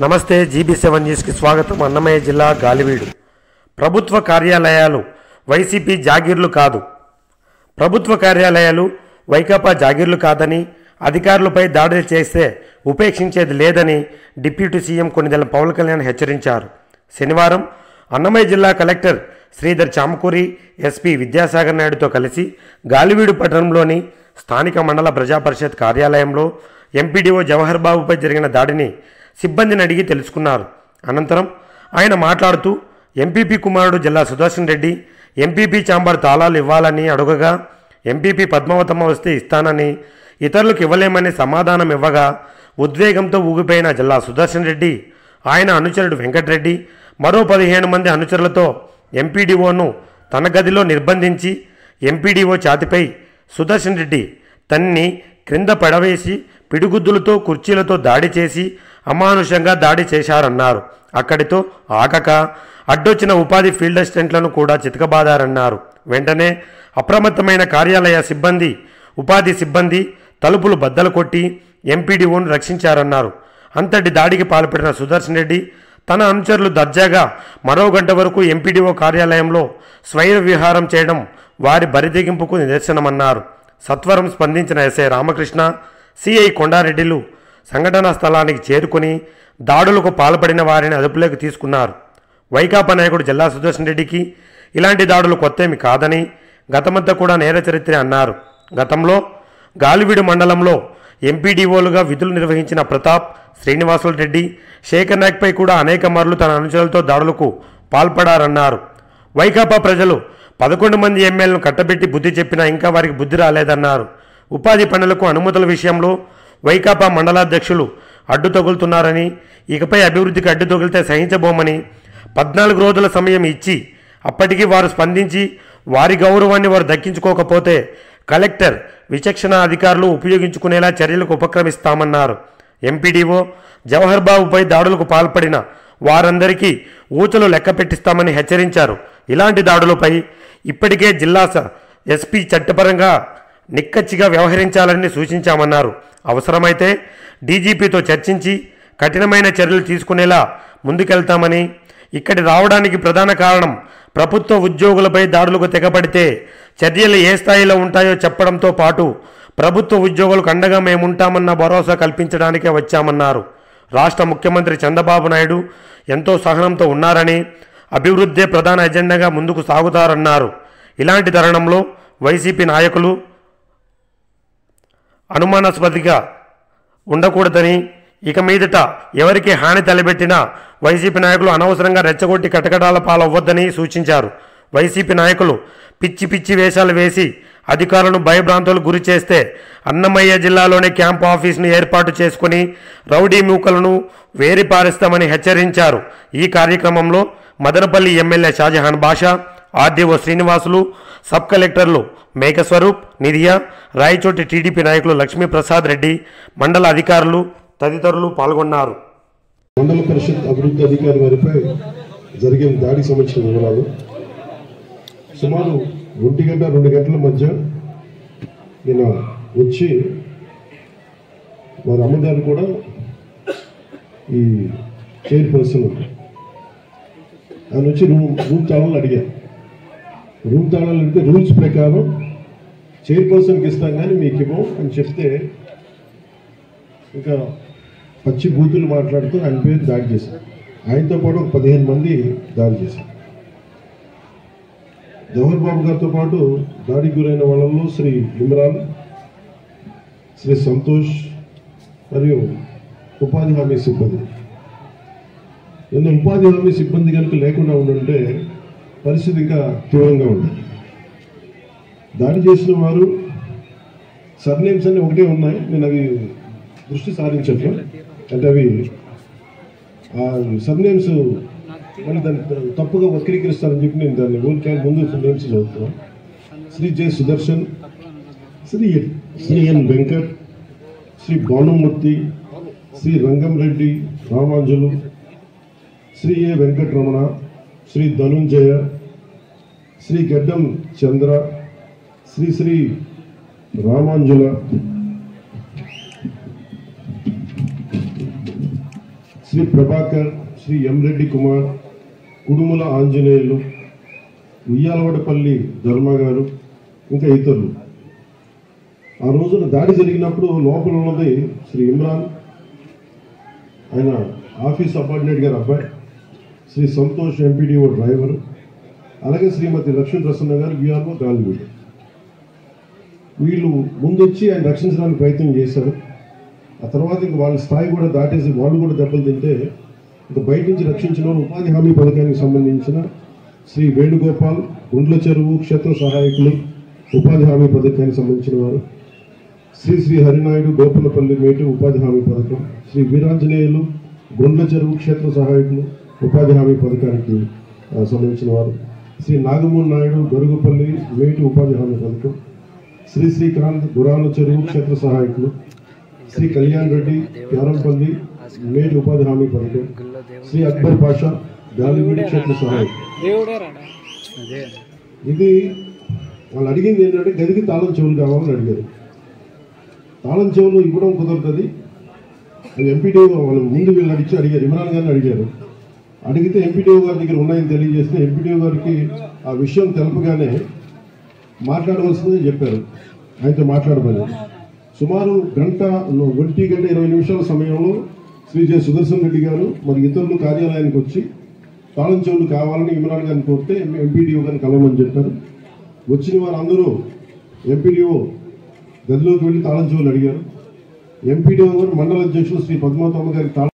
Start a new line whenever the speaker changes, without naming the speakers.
నమస్తే GB7 న్యూస్కి స్వాగతం. అన్నమయ్య జిల్లా గాలివీడు ప్రభుత్వ కార్యాలయాలు వైసీపీ జాగీర్లు కాదు. ప్రభుత్వ కార్యాలయాలు వైకాపా జాగీర్లు కాదని, అధికారులపై దాడులు చేస్తే ఉపేక్షించేది లేదని డిప్యూటీ సీఎం కొణిదెల పవన్ కళ్యాణ్ హెచ్చరించారు. శనివారం అన్నమయ్య జిల్లా కలెక్టర్ శ్రీధర్ చామకూరి, ఎస్పీ విద్యాసాగర్ నాయుడుతో కలిసి గాలివీడు పట్టణంలోని స్థానిక మండల ప్రజాపరిషత్ కార్యాలయంలో ఎంపీడీఓ జవహర్ బాబుపై జరిగిన దాడిని సిబ్బందిని అడిగి తెలుసుకున్నారు. అనంతరం ఆయన మాట్లాడుతూ ఎంపీపీ కుమారుడు జిల్లా సుదర్శన్ రెడ్డి ఎంపీపీ ఛాంబర్ తాళాలు ఇవ్వాలని అడగగా ఎంపీపీ పద్మావతమ్మ వస్తే ఇస్తానని, ఇతరులకు ఇవ్వలేమని సమాధానం ఇవ్వగా ఉద్వేగంతో ఊగిపోయిన జిల్లా సుదర్శన్ రెడ్డి, ఆయన అనుచరుడు వెంకటరెడ్డి మరో 15 మంది అనుచరులతో ఎంపీడీఓను తన గదిలో నిర్బంధించి ఎంపీడీఓ ఛాతిపై సుదర్శన్ రెడ్డి తన్ని క్రింద పడవేసి పిడిగుద్దులతో కుర్చీలతో దాడి చేసి అమానుషంగా దాడి చేశారన్నారు. అక్కడితో ఆగక అడ్డొచ్చిన ఉపాధి ఫీల్డ్ అసిస్టెంట్లను కూడా చితకబాదారన్నారు. వెంటనే అప్రమత్తమైన కార్యాలయ సిబ్బంది, ఉపాధి సిబ్బంది తలుపులు బద్దలు కొట్టి ఎంపీడీఓను రక్షించారన్నారు. అంతటి దాడికి పాల్పడిన సుదర్శన్ రెడ్డి తన అనుచరులు దర్జాగా మరో గంట వరకు ఎంపీడీఓ కార్యాలయంలో స్వైర విహారం చేయడం వారి బరితెగింపుకు నిదర్శనమన్నారు. సత్వరం స్పందించిన ఎస్ఐ రామకృష్ణ, సిఐ కొండారెడ్డిలు సంఘటనా స్థలానికి చేరుకుని దాడులకు పాల్పడిన వారిని అదుపులోకి తీసుకున్నారు. వైకాపా నాయకుడు జిల్లా సుదర్శన్ రెడ్డికి ఇలాంటి దాడులు కొత్తేమి కాదని, గతమంతా కూడా నేర చరిత్ర అన్నారు. గతంలో గాలివీడు మండలంలో ఎంపీడీఓలుగా విధులు నిర్వహించిన ప్రతాప్, శ్రీనివాసులు రెడ్డి, శేఖర్ నాయక్పై కూడా అనేక మార్లు తన అనుచరులతో దాడులకు పాల్పడారన్నారు. వైకాపా ప్రజలు 11 మంది ఎమ్మెల్యేలను కట్టబెట్టి బుద్ధి చెప్పినా ఇంకా వారికి బుద్ధి రాలేదన్నారు. ఉపాధి పనులకు అనుమతుల విషయంలో వైకాపా మండలాధ్యక్షులు అడ్డు తగులుతున్నారని, ఇకపై అభివృద్ధికి అడ్డు తగిలితే సహించబోమని 14 రోజుల సమయం ఇచ్చి అప్పటికీ వారు స్పందించి వారి గౌరవాన్ని వారు దక్కించుకోకపోతే కలెక్టర్ విచక్షణ అధికారులు ఉపయోగించుకునేలా చర్యలకు ఉపక్రమిస్తామన్నారు. ఎంపీడీఓ జవహర్ బాబుపై దాడులకు పాల్పడిన వారందరికీ ఊచలు లెక్క పెట్టిస్తామని హెచ్చరించారు. ఇలాంటి దాడులపై ఇప్పటికే జిల్లా ఎస్పీ చట్టపరంగా నిక్కచ్చిగా వ్యవహరించాలని సూచించామన్నారు. అవసరమైతే డీజీపీతో చర్చించి కఠినమైన చర్యలు తీసుకునేలా ముందుకెళ్తామని, ఇక్కడి రావడానికి ప్రధాన కారణం ప్రభుత్వ ఉద్యోగులపై దాడులకు తెగపడితే చర్యలు ఏ స్థాయిలో ఉంటాయో చెప్పడంతో పాటు ప్రభుత్వ ఉద్యోగులకు అండగా మేముంటామన్న భరోసా కల్పించడానికే వచ్చామన్నారు. రాష్ట్ర ముఖ్యమంత్రి చంద్రబాబు నాయుడు ఎంతో సహనంతో ఉన్నారని, అభివృద్ధే ప్రధాన ఎజెండాగా ముందుకు సాగుతారన్నారు. ఇలాంటి తరుణంలో వైసీపీ నాయకులు అనుమానాస్పదిగా ఉండకూడదని, ఇక మీదట ఎవరికి హాని తలబెట్టినా వైసీపీ నాయకులు అనవసరంగా రెచ్చగొట్టి కటకటాల పాలవ్వద్దని సూచించారు. వైసీపీ నాయకులు పిచ్చి పిచ్చి వేషాలు వేసి అధికారులను భయభ్రాంతులకు గురి చేస్తే అన్నమయ్య జిల్లాలోనే క్యాంపు ఆఫీసును ఏర్పాటు చేసుకుని రౌడీ మూకలను వేరిపారేస్తామని హెచ్చరించారు. ఈ కార్యక్రమంలో మదనపల్లి ఎమ్మెల్యే షాజహాన్ బాషా, ఆర్డీఓ శ్రీనివాసులు, సబ్ కలెక్టర్లు మేఘస్వరూప్, నిధియా, రాయచోటి టీడీపీ నాయకులు లక్ష్మీప్రసాద్ రెడ్డి, మండల అధికారులు తదితరులు పాల్గొన్నారు.
మండల పరిషత్ అభివృద్ధి అధికారి వారిపై జరిగిన దాడికి సంబంధించిన వివరాలు. సుమారు 1 గంట 2 గంటల మధ్య నేను వచ్చి వారి అమ్మగారు కూడా ఈ చైర్పర్సన్ ఆయన వచ్చి రూమ్ తాళాలు అడిగారు. రూమ్ తాళాలు అంటే రూల్స్ ప్రకారం చైర్పర్సన్కి ఇస్తాం కానీ మీకు ఇవ్వం అని చెప్తే ఇంకా పచ్చి బూతులు మాట్లాడుతూ ఆయన పేరు దాడి చేశారు. ఆయనతో పాటు ఒక 15 మంది దాడి చేశారు. జవహర్ బాబు గారితో పాటు దాడికి గురైన వాళ్ళల్లో శ్రీ ఇమ్రాన్, శ్రీ సంతోష్ మరియు ఉపాధి హామీ సిబ్బంది. ఉపాధి హామీ సిబ్బంది కనుక లేకుండా ఉండుంటే పరిస్థితి ఇంకా తీవ్రంగా ఉంది. దాడి చేసిన వారు సర్నేమ్స్ అన్నీ ఒకటే ఉన్నాయి. నేను అవి దృష్టి సారించట్లు, అంటే అవి సర్నేమ్స్ మళ్ళీ దాన్ని తప్పుగా వక్రీకరిస్తారని చెప్పి నేను దాన్ని ఊరికే ముందు నేమ్స్ చదువుతున్నాను. శ్రీ జె సుదర్శన్, శ్రీ ఎన్ వెంకట్, శ్రీ భానుమూర్తి, శ్రీ రంగంరెడ్డి రామాంజులు, శ్రీ ఏ వెంకటరమణ, శ్రీ ధనుంజయ, శ్రీ గడ్డం చంద్ర, శ్రీ రామాంజుల, శ్రీ ప్రభాకర్, శ్రీ ఎం రెడ్డి కుమార్, కుడుముల ఆంజనేయులు, ఉయ్యాలవాడపల్లి ధర్మ గారు, ఇంకా ఇతరులు. ఆ రోజున దాడి జరిగినప్పుడు లోపల ఉన్నది శ్రీ ఇమ్రాన్, ఆయన ఆఫీస్ సబార్డినేట్ గారు అబ్బాయి, శ్రీ సంతోష్ ఎంపీడీఓ డ్రైవరు, అలాగే శ్రీమతి లక్ష్మీ ప్రసన్న గారు విఆర్ఓ గాలివీడు. వీళ్ళు ముందొచ్చి ఆయన రక్షించడానికి ప్రయత్నం చేశారు. ఆ తర్వాత ఇంక వాళ్ళ స్థాయి కూడా దాటేసి వాళ్ళు కూడా దెబ్బలు తింటే ఇంక బయట నుంచి రక్షించిన వాళ్ళు ఉపాధి హామీ పథకానికి సంబంధించిన శ్రీ వేణుగోపాల్, గుండ్ల చెరువు క్షేత్ర సహాయకులు, ఉపాధి హామీ పథకానికి సంబంధించిన వారు, శ్రీ హరినాయుడు, గోపులపల్లి మేటు ఉపాధి హామీ పథకం, శ్రీ వీరాంజనేయులు, గుండ్ల చెరువు క్షేత్ర సహాయకులు, ఉపాధి హామీ పథకానికి సంబంధించిన వారు, శ్రీ నాగమూరి నాయుడు, గరుగుపల్లి మేటు ఉపాధి హామీ పథకం, శ్రీకాంత్, గురాల చెరువు క్షేత్ర సహాయకులు, శ్రీ కళ్యాణ్ రెడ్డి, క్యారంపల్లి మేటు ఉపాధి హామీ పథకం, శ్రీ అక్బర్ పాషా, గాలివీడి క్షేత్ర సహాయకులు. ఇది వాళ్ళు అడిగింది ఏంటంటే గదికి తాళం చెవులు కావాలని అడిగారు. తాళం చెవులు ఇవ్వడం కుదరదు. ఎంపీడీఓ వాళ్ళు ముందు వీళ్ళు అడిగారు, ఇమ్రాన్ గారిని అడిగారు. అడిగితే ఎంపీడీఓ గారి దగ్గర ఉన్నాయని తెలియజేస్తే ఎంపీడీఓ గారికి ఆ విషయం తెలపగానే మాట్లాడవలసిందే చెప్పారు. ఆయనతో మాట్లాడమని సుమారు 1 గంట 20 నిమిషాల సమయంలో శ్రీ జె సుదర్శన్ రెడ్డి గారు మరి ఇతరులు కార్యాలయానికి వచ్చి తాళం చెవులు కావాలని ఇమ్రాన్ గారిని కోరితే ఎంపీడీఓ గారిని కలవమని చెప్పారు. వచ్చిన వారందరూ ఎంపీడీఓ గదిలోకి వెళ్ళి తాళం చెవులు అడిగారు. ఎంపీడీఓ గారు మండల అధ్యక్షులు శ్రీ పద్మావతమ్మ గారికి